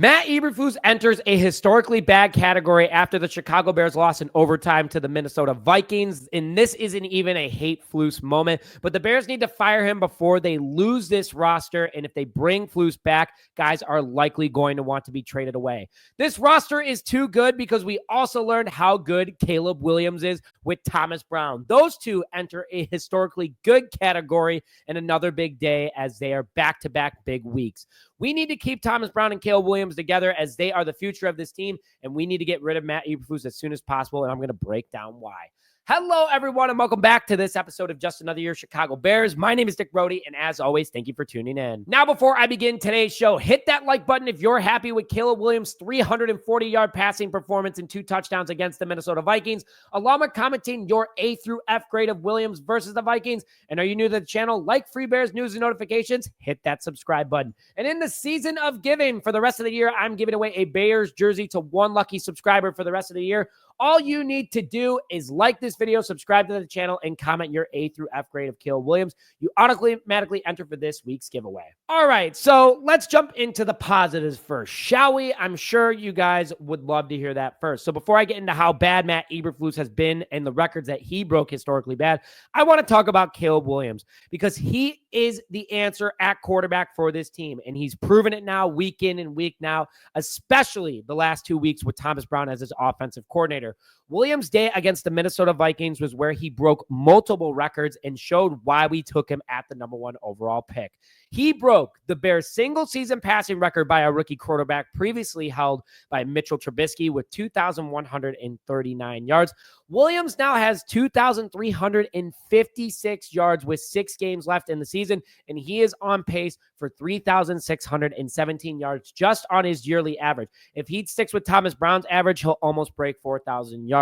Matt Eberflus enters a historically bad category after the Chicago Bears lost in overtime to the Minnesota Vikings. And this isn't even a hate Flus moment, but the Bears need to fire him before they lose this roster. And if they bring Flus back, guys are likely going to want to be traded away. This roster is too good because we also learned how good Caleb Williams is with Thomas Brown. Those two enter a historically good category in another big day as they are back-to-back big weeks. We need to keep Thomas Brown and Caleb Williams together as they are the future of this team, and we need to get rid of Matt Eberflus as soon as possible, and I'm going to break down why. Hello, everyone, and welcome back to this episode of Just Another Year Chicago Bears. My name is Dick Brody, and as always, thank you for tuning in. Now, before I begin today's show, hit that like button if you're happy with Caleb Williams' 340-yard passing performance and 2 touchdowns against the Minnesota Vikings, along with commenting your A through F grade of Williams versus the Vikings. And are you new to the channel? Like Free Bears news and notifications, hit that subscribe button. And in the season of giving for the rest of the year, I'm giving away a Bears jersey to one lucky subscriber for the rest of the year. All you need to do is like this video, subscribe to the channel, and comment your A through F grade of Caleb Williams. You automatically enter for this week's giveaway. All right, so let's jump into the positives first, shall we? I'm sure you guys would love to hear that first. So before I get into how bad Matt Eberflus has been and the records that he broke historically bad, I want to talk about Caleb Williams because he is the answer at quarterback for this team, and he's proven it now week in and week out, especially the last 2 weeks with Thomas Brown as his offensive coordinator. Williams' day against the Minnesota Vikings was where he broke multiple records and showed why we took him at the #1 overall pick. He broke the Bears' single-season passing record by a rookie quarterback previously held by Mitchell Trubisky with 2,139 yards. Williams now has 2,356 yards with 6 games left in the season, and he is on pace for 3,617 yards just on his yearly average. If he sticks with Thomas Brown's average, he'll almost break 4,000 yards.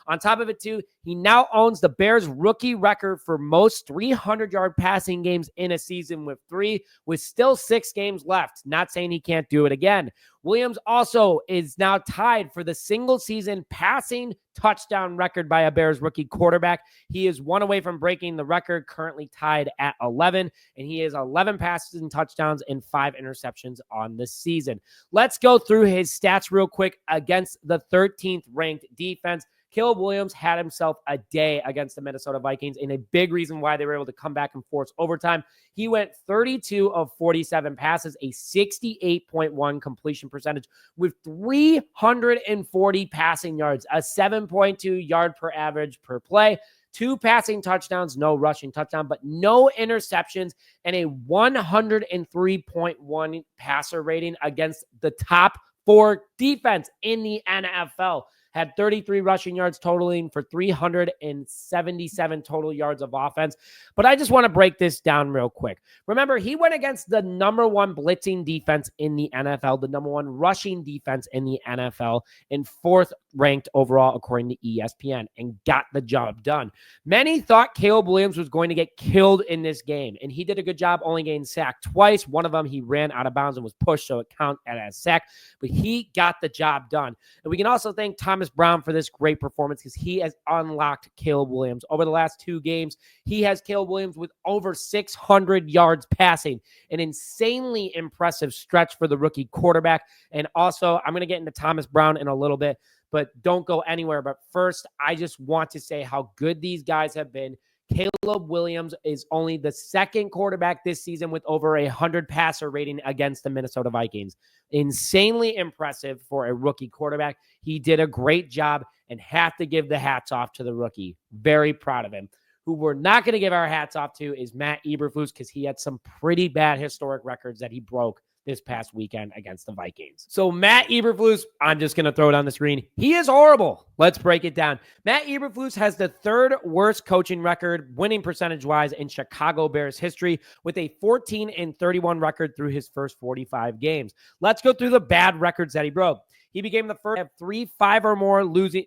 On top of it, too, he now owns the Bears' rookie record for most 300-yard passing games in a season with 3, with still 6 games left. Not saying he can't do it again. Williams also is now tied for the single-season passing touchdown record by a Bears rookie quarterback. He is 1 away from breaking the record, currently tied at 11, and he has 11 passes and touchdowns and 5 interceptions on the season. Let's go through his stats real quick against the 13th ranked defense. Caleb Williams had himself a day against the Minnesota Vikings, and a big reason why they were able to come back and force overtime. He went 32 of 47 passes, a 68.1 completion percentage with 340 passing yards, a 7.2 yard per average per play, 2 passing touchdowns, no rushing touchdown, but no interceptions, and a 103.1 passer rating against the top 4 defense in the NFL. Had 33 rushing yards totaling for 377 total yards of offense. But I just want to break this down real quick. Remember, he went against the #1 blitzing defense in the NFL, the #1 rushing defense in the NFL, and 4th ranked overall according to ESPN, and got the job done. Many thought Caleb Williams was going to get killed in this game, and he did a good job only getting sacked twice. One of them, he ran out of bounds and was pushed, so it counted as a sack, but he got the job done. And we can also thank Thomas Brown for this great performance because he has unlocked Caleb Williams. Over the last 2 games, he has Caleb Williams with over 600 yards passing, an insanely impressive stretch for the rookie quarterback. And also, I'm going to get into Thomas Brown in a little bit, but don't go anywhere. But first, I just want to say how good these guys have been. Caleb Williams is only the 2nd quarterback this season with over 100 passer rating against the Minnesota Vikings. Insanely impressive for a rookie quarterback. He did a great job and have to give the hats off to the rookie. Very proud of him. Who we're not going to give our hats off to is Matt Eberflus because he had some pretty bad historic records that he broke this past weekend against the Vikings. So Matt Eberflus, I'm just going to throw it on the screen. He is horrible. Let's break it down. Matt Eberflus has the 3rd worst coaching record, winning percentage-wise, in Chicago Bears history with a 14-31 record through his first 45 games. Let's go through the bad records that he broke. He became the first to have 3 5 or more losing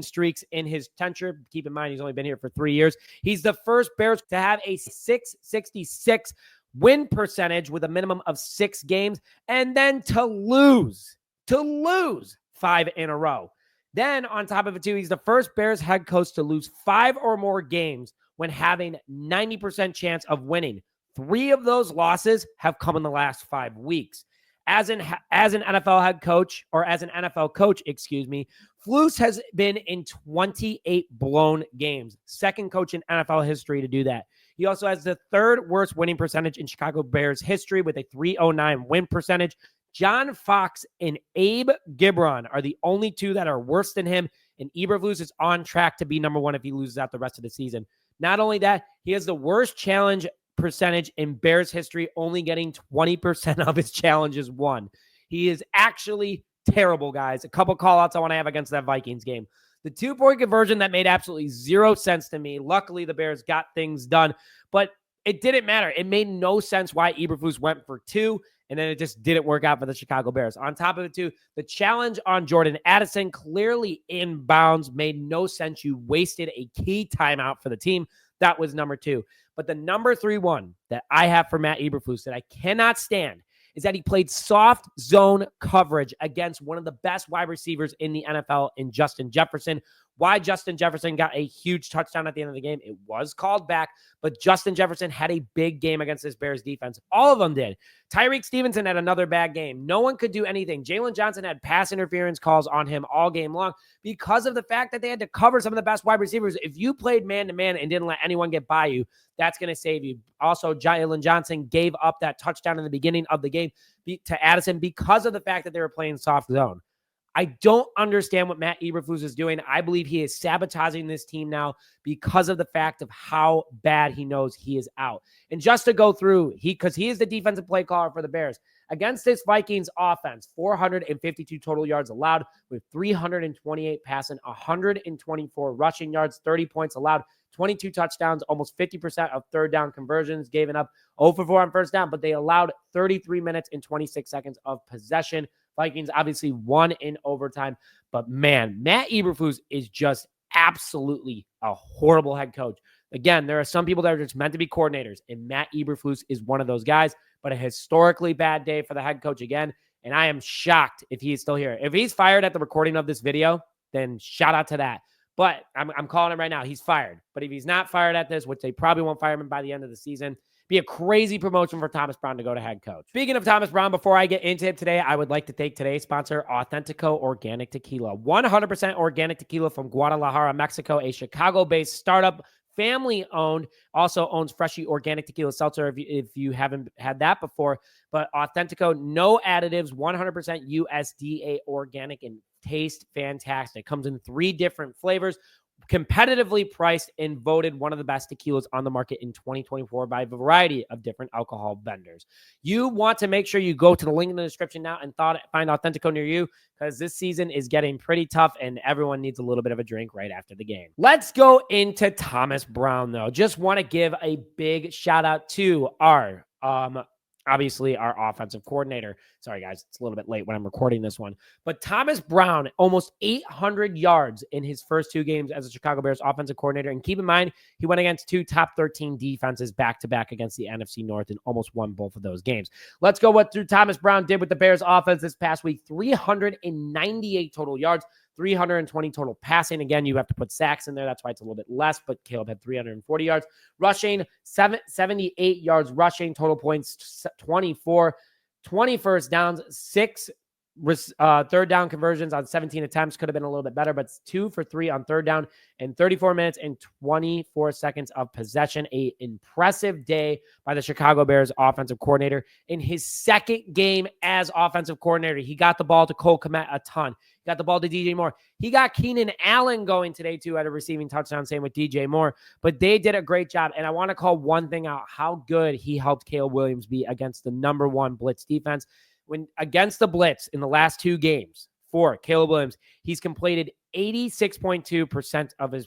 streaks in his tenure. Keep in mind, he's only been here for 3 years. He's the first Bears to have a 666 win percentage with a minimum of 6 games, and then to lose 5 in a row. Then on top of it too, he's the first Bears head coach to lose 5 or more games when having 90% chance of winning. 3 of those losses have come in the last 5 weeks. as an NFL head coach, or as an NFL coach, excuse me, Flus has been in 28 blown games. Second coach in NFL history to do that. He also has the third worst winning percentage in Chicago Bears history with a .309 win percentage. John Fox and Abe Gibron are the only two that are worse than him, and Eberflus is on track to be number one if he loses out the rest of the season. Not only that, he has the worst challenge percentage in Bears history, only getting 20% of his challenges won. He is actually terrible, guys. A couple call-outs I want to have against that Vikings game. The 2-point conversion that made absolutely zero sense to me. Luckily, the Bears got things done, but it didn't matter. It made no sense why Eberflus went for 2, and then it just didn't work out for the Chicago Bears. On top of it, too, the challenge on Jordan Addison, clearly inbounds, made no sense. You wasted a key timeout for the team. That was number 2. But the number 3 one that I have for Matt Eberflus that I cannot stand is that he played soft zone coverage against one of the best wide receivers in the NFL in Justin Jefferson. Why Justin Jefferson got a huge touchdown at the end of the game, it was called back, but Justin Jefferson had a big game against this Bears defense. All of them did. Tyreek Stevenson had another bad game. No one could do anything. Jalen Johnson had pass interference calls on him all game long because of the fact that they had to cover some of the best wide receivers. If you played man-to-man and didn't let anyone get by you, that's going to save you. Also, Jalen Johnson gave up that touchdown in the beginning of the game to Addison because of the fact that they were playing soft zone. I don't understand what Matt Eberflus is doing. I believe he is sabotaging this team now because of the fact of how bad he knows he is out. And just to go through, because he is the defensive play caller for the Bears. Against this Vikings offense, 452 total yards allowed with 328 passing, 124 rushing yards, 30 points allowed, 22 touchdowns, almost 50% of third down conversions, giving up 0 for 4 on first down, but they allowed 33 minutes and 26 seconds of possession. Vikings obviously won in overtime, but man, Matt Eberflus is just absolutely a horrible head coach. Again, there are some people that are just meant to be coordinators, and Matt Eberflus is one of those guys, but a historically bad day for the head coach again, and I am shocked if he's still here. If he's fired at the recording of this video, then shout out to that. But I'm calling him right now. He's fired. But if he's not fired at this, which they probably won't fire him by the end of the season, be a crazy promotion for Thomas Brown to go to head coach. Speaking of Thomas Brown, before I get into it today, I would like to thank today's sponsor, Authentico Organic Tequila. 100% organic tequila from Guadalajara, Mexico, a Chicago-based startup, family-owned, also owns Freshly Organic Tequila Seltzer if you haven't had that before. But Authentico, no additives, 100% USDA organic, and taste fantastic. Comes in 3 different flavors. Competitively priced and voted one of the best tequilas on the market in 2024 by a variety of different alcohol vendors. You want to make sure you go to the link in the description now and find Authentico near you, because this season is getting pretty tough and everyone needs a little bit of a drink right after the game. Let's go into Thomas Brown, though. Just want to give a big shout out to our obviously our offensive coordinator. Sorry, guys, it's a little bit late when I'm recording this one. But Thomas Brown, almost 800 yards in his first 2 games as a Chicago Bears offensive coordinator. And keep in mind, he went against 2 top 13 defenses back-to-back against the NFC North and almost won both of those games. Let's go what Thomas Brown did with the Bears offense this past week. 398 total yards, 320 total passing. Again, you have to put sacks in there. That's why it's a little bit less, but Caleb had 340 yards. Rushing, 78 yards rushing, total points 24, 20 first downs, 6 third down conversions on 17 attempts. Could have been a little bit better, but 2 for 3 on third down and 34 minutes and 24 seconds of possession. An impressive day by the Chicago Bears offensive coordinator. In his second game as offensive coordinator, he got the ball to Cole Kmet a ton. He got the ball to DJ Moore. He got Keenan Allen going today, too, at a receiving touchdown, same with DJ Moore. But they did a great job. And I want to call one thing out, how good he helped Caleb Williams be against the number 1 blitz defense. When against the blitz in the last 2 games for Caleb Williams, he's completed 86.2% of his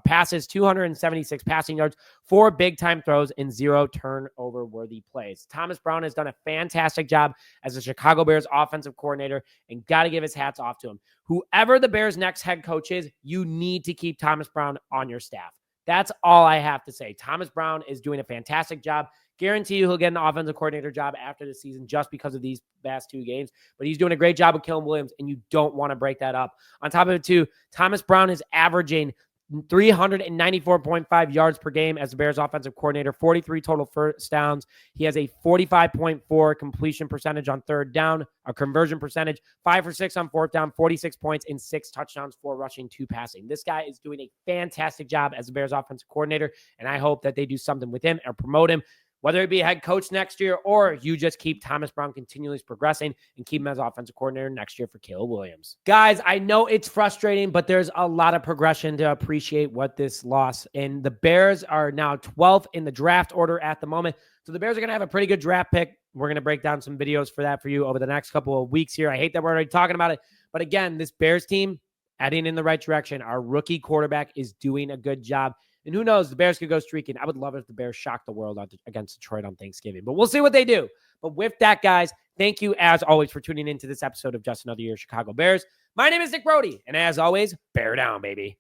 passes, 276 passing yards, 4 big-time throws, and 0 turnover-worthy plays. Thomas Brown has done a fantastic job as a Chicago Bears offensive coordinator, and got to give his hats off to him. Whoever the Bears' next head coach is, you need to keep Thomas Brown on your staff. That's all I have to say. Thomas Brown is doing a fantastic job. Guarantee you he'll get an offensive coordinator job after the season just because of these past 2 games. But he's doing a great job with Caleb Williams, and you don't want to break that up. On top of it, too, Thomas Brown is averaging 394.5 yards per game as the Bears offensive coordinator, 43 total first downs. He has a 45.4 completion percentage on third down, a conversion percentage, 5 for 6 on fourth down, 46 points, and 6 touchdowns, 4 rushing, 2 passing. This guy is doing a fantastic job as the Bears offensive coordinator, and I hope that they do something with him or promote him, whether it be a head coach next year or you just keep Thomas Brown continually progressing and keep him as offensive coordinator next year for Caleb Williams. Guys, I know it's frustrating, but there's a lot of progression to appreciate what this loss. And the Bears are now 12th in the draft order at the moment. So the Bears are going to have a pretty good draft pick. We're going to break down some videos for that for you over the next couple of weeks here. I hate that we're already talking about it. But again, this Bears team heading in the right direction. Our rookie quarterback is doing a good job. And who knows, the Bears could go streaking. I would love it if the Bears shocked the world against Detroit on Thanksgiving. But we'll see what they do. But with that, guys, thank you, as always, for tuning into this episode of Just Another Year Chicago Bears. My name is Nick Brody. And as always, bear down, baby.